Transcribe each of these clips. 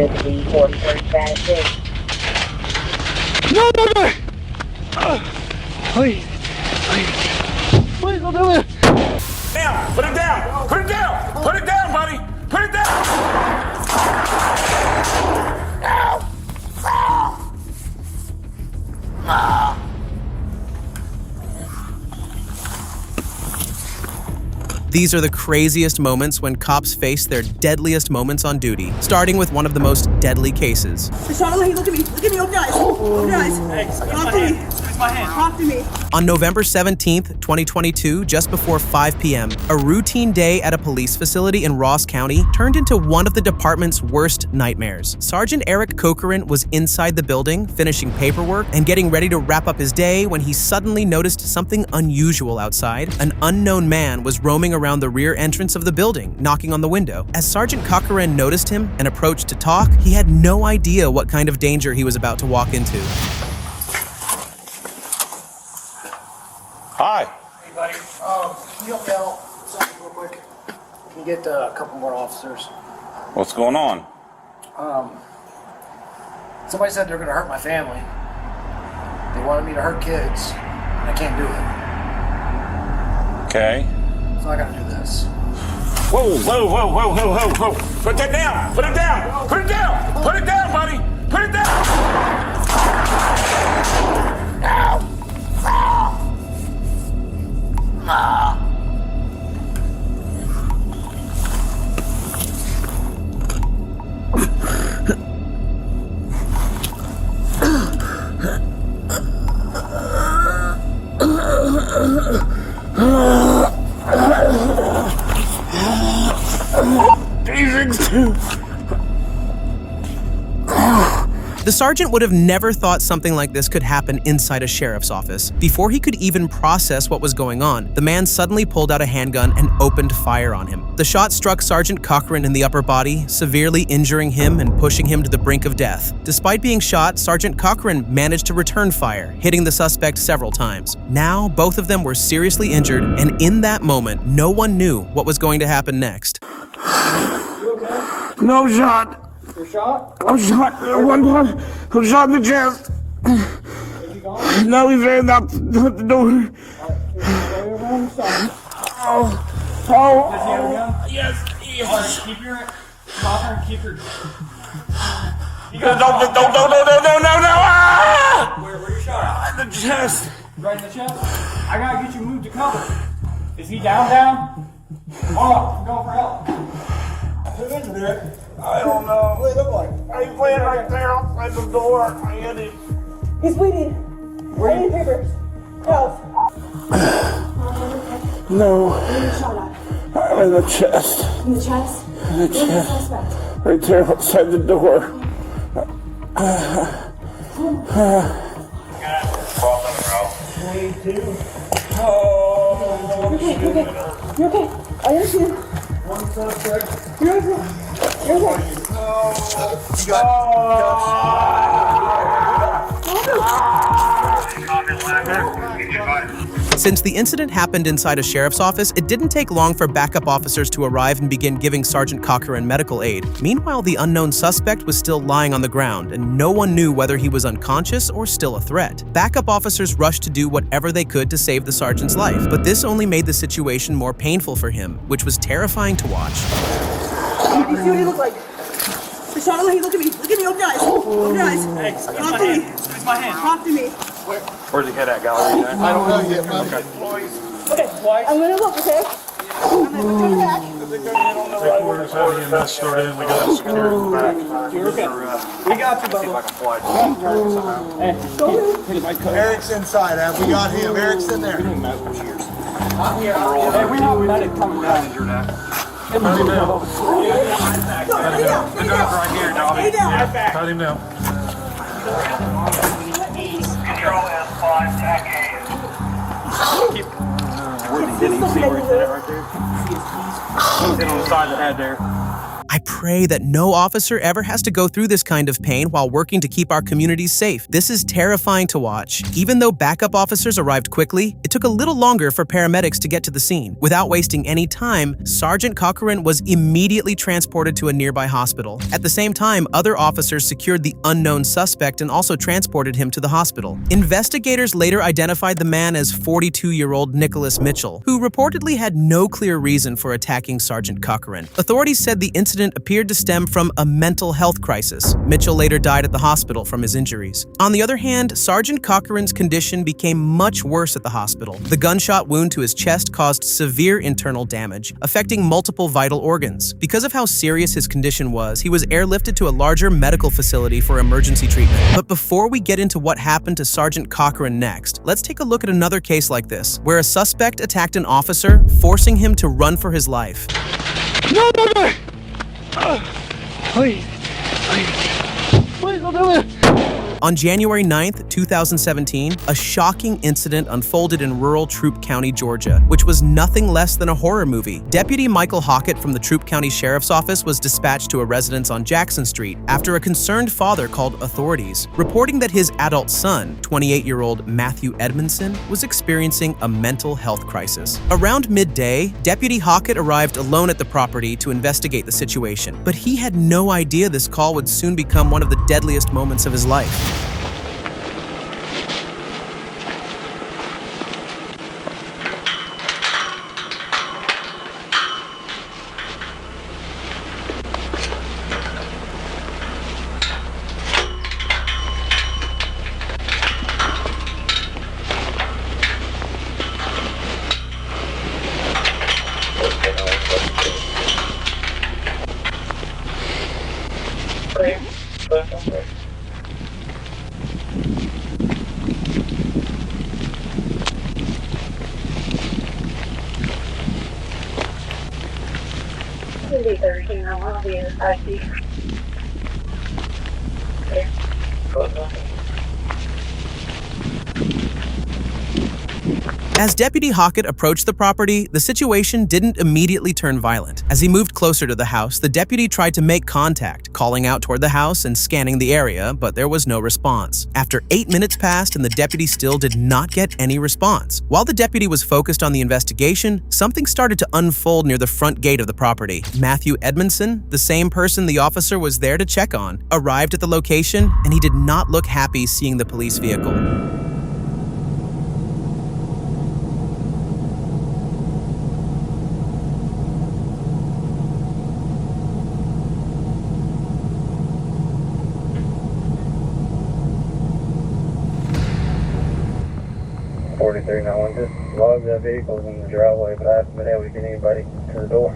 Grizzly 41st Fast. No! Please, don't do it. Down! Put it down! Put it down! Put it down, buddy! Put it down! Ow! These are the craziest moments when cops face their deadliest moments on duty, starting with one of the most deadly cases. Charlotte, look at me, open your eyes. Open your eyes. Talk to me. Talk to me. On November 17th, 2022, just before 5 p.m., a routine day at a police facility in Ross County turned into one of the department's worst nightmares. Sergeant Eric Cochran was inside the building, finishing paperwork and getting ready to wrap up his day when he suddenly noticed something unusual outside. An unknown man was roaming around the rear entrance of the building, knocking on the window. As Sergeant Cochran noticed him and approached to talk, he had no idea what kind of danger he was about to walk into. Hi. Hey, buddy. Can you help me out something real quick? Can you get a couple more officers? What's going on? Somebody said they're going to hurt my family. They wanted me to hurt kids, and I can't do it. Okay. So I got to do this. Whoa! Put that down! Put it down! Put it down! Put it down, buddy! Put it down! Ow! The sergeant would have never thought something like this could happen inside a sheriff's office. Before he could even process what was going on, the man suddenly pulled out a handgun and opened fire on him. The shot struck Sergeant Cochran in the upper body, severely injuring him and pushing him to the brink of death. Despite being shot, Sergeant Cochran managed to return fire, hitting the suspect several times. Now, both of them were seriously injured, and in that moment, no one knew what was going to happen next. You okay? No shot. You're shot? I'm shot. One punch. I'm shot in the chest. Is he gone? Now he's ran out the door. Alright, around the side. Oh. Does he have a gun? Yes. Alright, keep your stop and keep your. No. Ah! Where you shot? In the chest. Right in the chest? I gotta get you moved to cover. Is he down? Hold on, I'm going for help. Who is it? I don't know. What do they look like? He's laying right there outside the door. I hit him. He's bleeding. I need papers. Health. No. Where are you shot at? In the chest. In the chest? In the Where's the chest. suspect? Right there outside the door. You're okay. I understand. One suspect. You're okay. You're okay. Since the incident happened inside a sheriff's office, it didn't take long for backup officers to arrive and begin giving Sergeant Cochran medical aid. Meanwhile, the unknown suspect was still lying on the ground, and no one knew whether he was unconscious or still a threat. Backup officers rushed to do whatever they could to save the sergeant's life, but this only made the situation more painful for him, which was terrifying to watch. You see what he looked like? Charlotte, look at me, open your eyes. Open your eyes. Talk to me. Squeeze my hand. Talk to me. Where's the head at, gallery? I don't know yet, man. Okay, I'm gonna look, okay? I'm gonna turn back. Headquarters have EMS started in. We got security in the back. You're okay. We got you, Bubba. Go ahead. Eric's inside, we got him. Eric's in there. I'm here. Hey, we have a medic coming down. Go, lay down. Right here, Dobby. Lay down. Cut him down. Control S5, tag Where did he see where he hit it right there? He's hit on the side of the head there. I pray that no officer ever has to go through this kind of pain while working to keep our communities safe. This is terrifying to watch. Even though backup officers arrived quickly, it took a little longer for paramedics to get to the scene. Without wasting any time, Sergeant Cochran was immediately transported to a nearby hospital. At the same time, other officers secured the unknown suspect and also transported him to the hospital. Investigators later identified the man as 42-year-old Nicholas Mitchell, who reportedly had no clear reason for attacking Sergeant Cochran. Authorities said the incident appeared to stem from a mental health crisis. Mitchell later died at the hospital from his injuries. On the other hand, Sergeant Cochran's condition became much worse at the hospital. The gunshot wound to his chest caused severe internal damage, affecting multiple vital organs. Because of how serious his condition was, he was airlifted to a larger medical facility for emergency treatment. But before we get into what happened to Sergeant Cochran next, let's take a look at another case like this, where a suspect attacked an officer, forcing him to run for his life. No! Please don't do it! On January 9th, 2017, a shocking incident unfolded in rural Troup County, Georgia, which was nothing less than a horror movie. Deputy Michael Hockett from the Troup County Sheriff's Office was dispatched to a residence on Jackson Street after a concerned father called authorities, reporting that his adult son, 28-year-old Matthew Edmondson, was experiencing a mental health crisis. Around midday, Deputy Hockett arrived alone at the property to investigate the situation, but he had no idea this call would soon become one of the deadliest moments of his life. 13, I will be in ID. Okay. As Deputy Hockett approached the property, the situation didn't immediately turn violent. As he moved closer to the house, the deputy tried to make contact, calling out toward the house and scanning the area, but there was no response. After 8 minutes passed and the deputy still did not get any response. While the deputy was focused on the investigation, something started to unfold near the front gate of the property. Matthew Edmondson, the same person the officer was there to check on, arrived at the location, and he did not look happy seeing the police vehicle. Just log the vehicles in the driveway, but I haven't been able to get anybody to the door.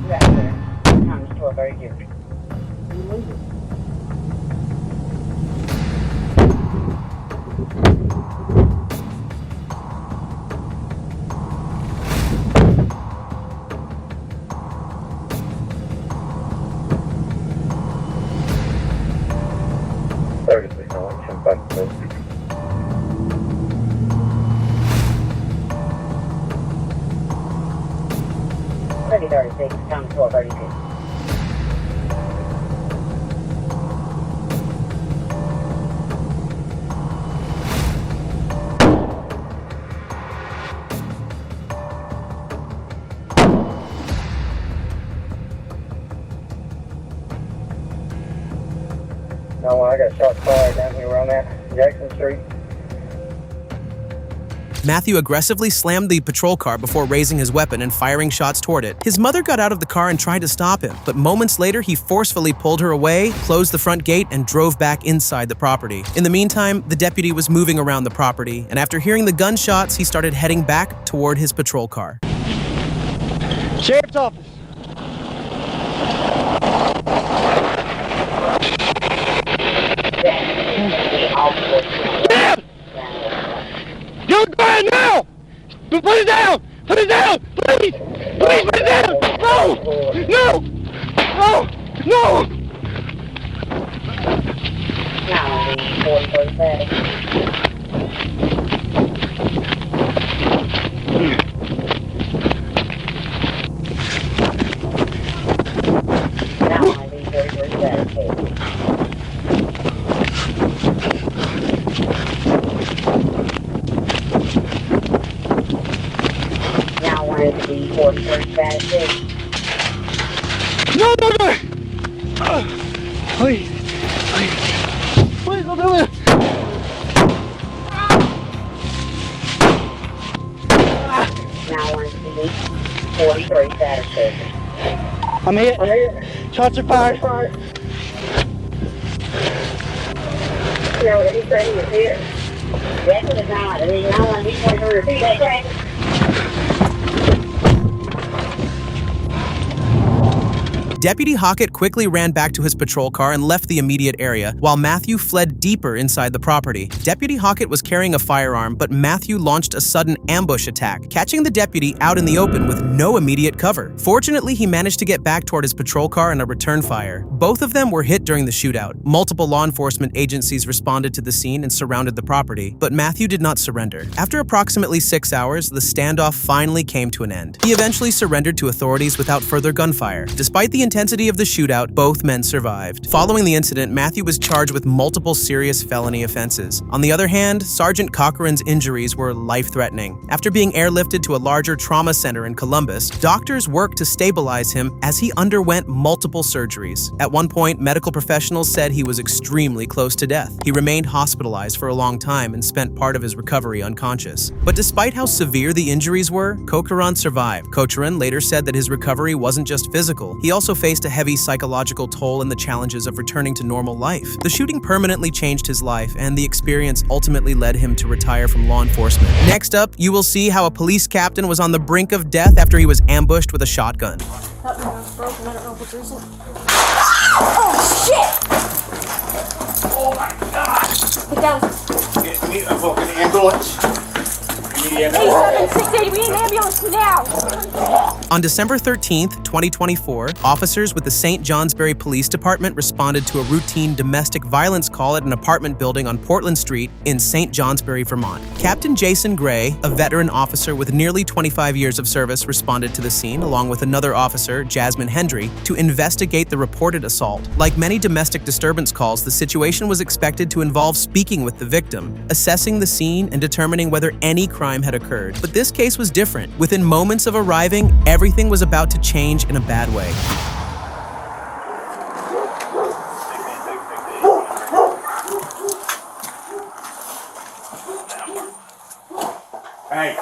Yeah, sir. Times 12 right here. Times 12 32. No, I got shot fired down here on that Jackson Street. Matthew aggressively slammed the patrol car before raising his weapon and firing shots toward it. His mother got out of the car and tried to stop him, but moments later he forcefully pulled her away, closed the front gate, and drove back inside the property. In the meantime, the deputy was moving around the property, and after hearing the gunshots, he started heading back toward his patrol car. Sheriff's office. Go ahead now! Put it down! Put it down! Please! Please put it down! No! No! No! No! Now on the 41st Bay. Now on the 41st Bay. Now on the 41st Bay. No, no, no! Please, please, please don't do it! Now on the 43 Saturday. I'm hit. Shots are fired. You know, he's saying he's here. That's what it's not. I mean, now on the 43 Saturday. Deputy Hockett quickly ran back to his patrol car and left the immediate area, while Matthew fled deeper inside the property. Deputy Hockett was carrying a firearm, but Matthew launched a sudden ambush attack, catching the deputy out in the open with no immediate cover. Fortunately, he managed to get back toward his patrol car and a return fire. Both of them were hit during the shootout. Multiple law enforcement agencies responded to the scene and surrounded the property, but Matthew did not surrender. After approximately 6 hours, the standoff finally came to an end. He eventually surrendered to authorities without further gunfire. Despite the intensity of the shootout, both men survived. Following the incident, Matthew was charged with multiple serious felony offenses. On the other hand, Sergeant Cochran's injuries were life-threatening. After being airlifted to a larger trauma center in Columbus, doctors worked to stabilize him as he underwent multiple surgeries. At one point, medical professionals said he was extremely close to death. He remained hospitalized for a long time and spent part of his recovery unconscious. But despite how severe the injuries were, Cochran survived. Cochran later said that his recovery wasn't just physical. He also faced a heavy psychological toll in the challenges of returning to normal life. The shooting permanently changed his life, and the experience ultimately led him to retire from law enforcement. Next up, you will see how a police captain was on the brink of death after he was ambushed with a shotgun. Help me, MrBroken. I don't know if it's recent. Oh, shit! Oh my God! Get down. Get me a fucking ambulance. A7680, we need an ambulance now! On December 13th, 2024, officers with the St. Johnsbury Police Department responded to a routine domestic violence call at an apartment building on Portland Street in St. Johnsbury, Vermont. Captain Jason Gray, a veteran officer with nearly 25 years of service, responded to the scene along with another officer, Jasmine Hendry, to investigate the reported assault. Like many domestic disturbance calls, the situation was expected to involve speaking with the victim, assessing the scene, and determining whether any crime had occurred. But this case was different. Within moments of arriving, everything was about to change in a bad way. Hey.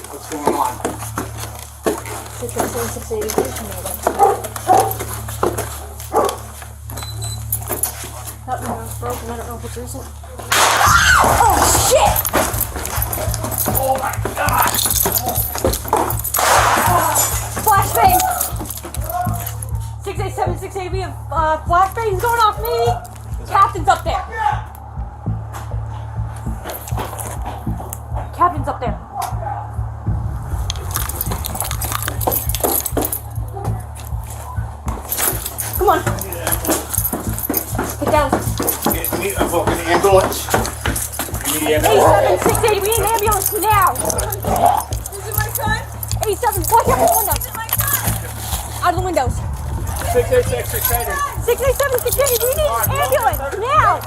What's going on? Help me, MrBroken. I don't know if it's recent. Oh, shit! Oh my God! Flashbang! 687, 680, we have flashbangs going off me! Captain's up there! Captain's up there. Come on. Get down. Get me a fucking ambulance. A7, 680, we need an ambulance now! Is it my son? A7, watch out for the windows! Is it my son? Out of the windows. 686, 680. 687, 680, we need an ambulance now!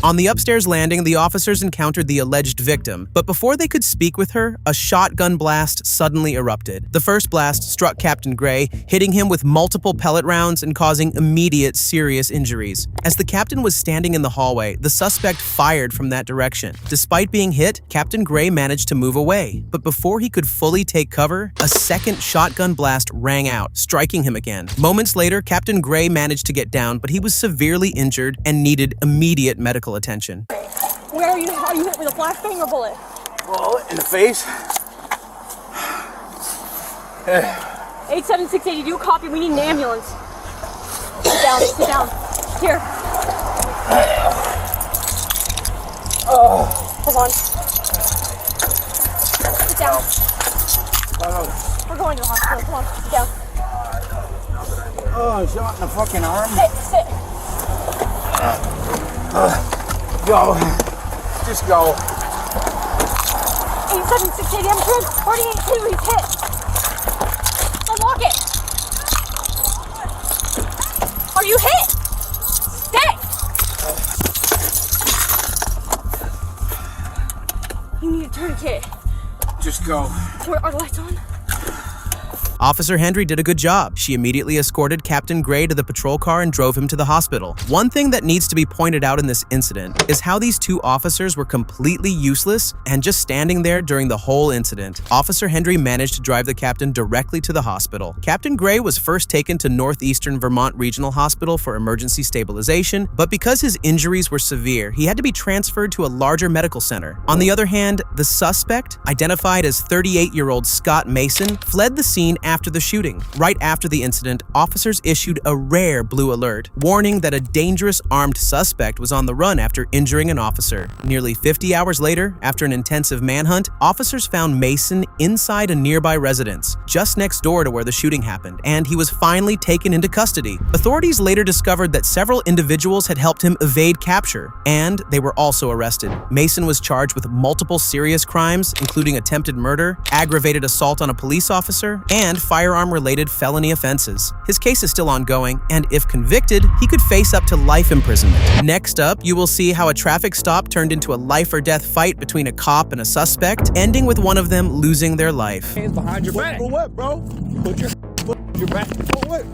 On the upstairs landing, the officers encountered the alleged victim, but before they could speak with her, a shotgun blast suddenly erupted. The first blast struck Captain Gray, hitting him with multiple pellet rounds and causing immediate serious injuries. As the captain was standing in the hallway, the suspect fired from that direction. Despite being hit, Captain Gray managed to move away, but before he could fully take cover, a second shotgun blast rang out, striking him again. Moments later, Captain Gray managed to get down, but he was severely injured and needed immediate medical attention. Where are you? Are you hit with a flashbang or bullet? Bullet in the face. 87680, do you copy? We need an ambulance. Sit down, sit down. Here. Hold on. Sit down. We're going to the hospital. Come on, sit down. Oh, shot in the fucking arm. Sit. Go. Just go. 87680, I'm good. 48-2, he's hit. Unlock it. Are you hit? Stay. You need a tourniquet. Just go. Are the lights on? Officer Hendry did a good job. She immediately escorted Captain Gray to the patrol car and drove him to the hospital. One thing that needs to be pointed out in this incident is how these two officers were completely useless and just standing there during the whole incident. Officer Hendry managed to drive the captain directly to the hospital. Captain Gray was first taken to Northeastern Vermont Regional Hospital for emergency stabilization, but because his injuries were severe, he had to be transferred to a larger medical center. On the other hand, the suspect, identified as 38-year-old Scott Mason, fled the scene after the shooting. Right after the incident, officers issued a rare blue alert, warning that a dangerous armed suspect was on the run after injuring an officer. Nearly 50 hours later, after an intensive manhunt, officers found Mason inside a nearby residence, just next door to where the shooting happened, and he was finally taken into custody. Authorities later discovered that several individuals had helped him evade capture, and they were also arrested. Mason was charged with multiple serious crimes, including attempted murder, aggravated assault on a police officer, and firearm-related felony offenses. His case is still ongoing, and if convicted, he could face up to life imprisonment. Next up, you will see how a traffic stop turned into a life-or-death fight between a cop and a suspect, ending with one of them losing their life. Hands behind your back. For what, bro? Put your back. For what?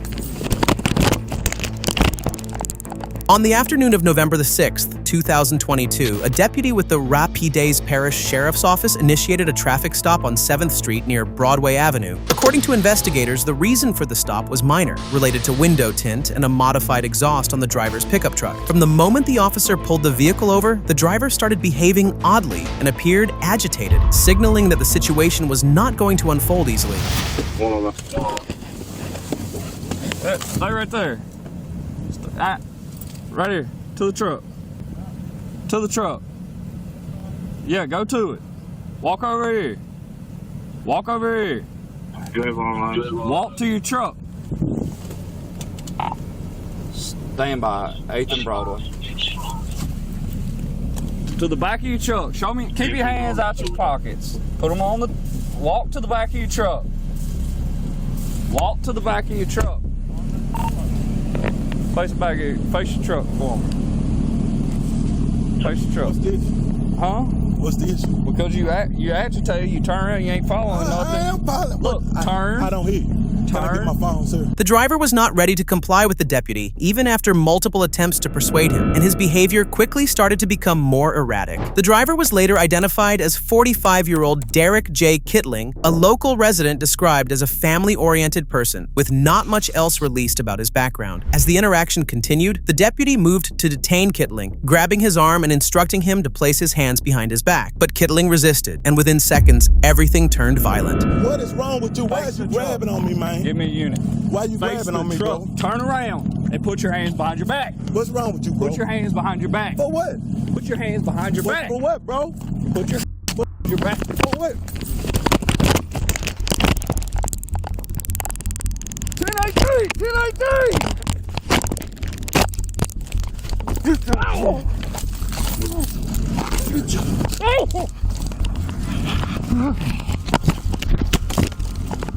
On the afternoon of November the 6th, 2022, a deputy with the Rapides Parish Sheriff's Office initiated a traffic stop on 7th Street near Broadway Avenue. According to investigators, the reason for the stop was minor, related to window tint and a modified exhaust on the driver's pickup truck. From the moment the officer pulled the vehicle over, the driver started behaving oddly and appeared agitated, signaling that the situation was not going to unfold easily. Stay right there. Right here. To the truck. To the truck. Yeah, go to it. Walk over here. Walk over here. Walk to your truck. Stand by 8th and Broadway. To the back of your truck. Show me. Keep your hands out your pockets. Put them on the. Walk to the back of your truck. Walk to the back of your truck. Face back here. Face your truck for me. Face your truck. What's this? Huh? What's the issue? Because you agitated, you turn around, you ain't following nothing. I am following. Look, turn. I don't hear you. Can I get my phone, sir? The driver was not ready to comply with the deputy, even after multiple attempts to persuade him, and his behavior quickly started to become more erratic. The driver was later identified as 45-year-old Derek J. Kittling, a local resident described as a family-oriented person, with not much else released about his background. As the interaction continued, the deputy moved to detain Kittling, grabbing his arm and instructing him to place his hands behind his back. But Kittling resisted, and within seconds, everything turned violent. What is wrong with you? Why is you grabbing on me, man? Give me a unit. Why you grabbing on me, bro? Turn around and put your hands behind your back. What's wrong with you, bro? Put your hands behind your back. For what? Put your hands behind your back. For what, bro? Put your back. For what? 10-8-3.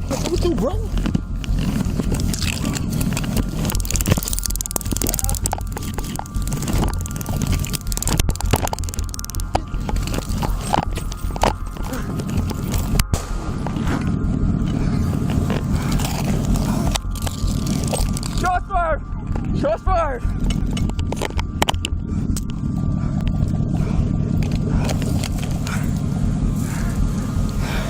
What's with you, bro? Shots fired! Shots fired!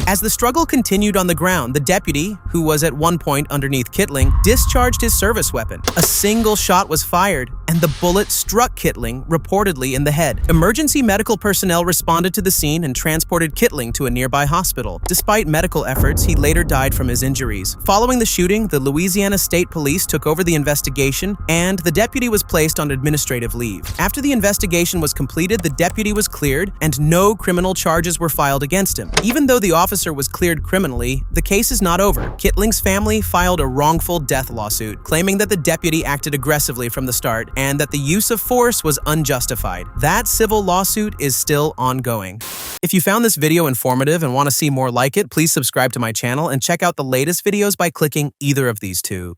As the struggle continued on the ground, the deputy, who was at one point underneath Kittling, discharged his service weapon. A single shot was fired, and the bullet struck Kittling, reportedly in the head. Emergency medical personnel responded to the scene and transported Kittling to a nearby hospital. Despite medical efforts, he later died from his injuries. Following the shooting, the Louisiana State Police took over the investigation, and the deputy was placed on administrative leave. After the investigation was completed, the deputy was cleared, and no criminal charges were filed against him. Even though the officer officer was cleared criminally, the case is not over. Kittling's family filed a wrongful death lawsuit, claiming that the deputy acted aggressively from the start and that the use of force was unjustified. That civil lawsuit is still ongoing. If you found this video informative and want to see more like it, please subscribe to my channel and check out the latest videos by clicking either of these two.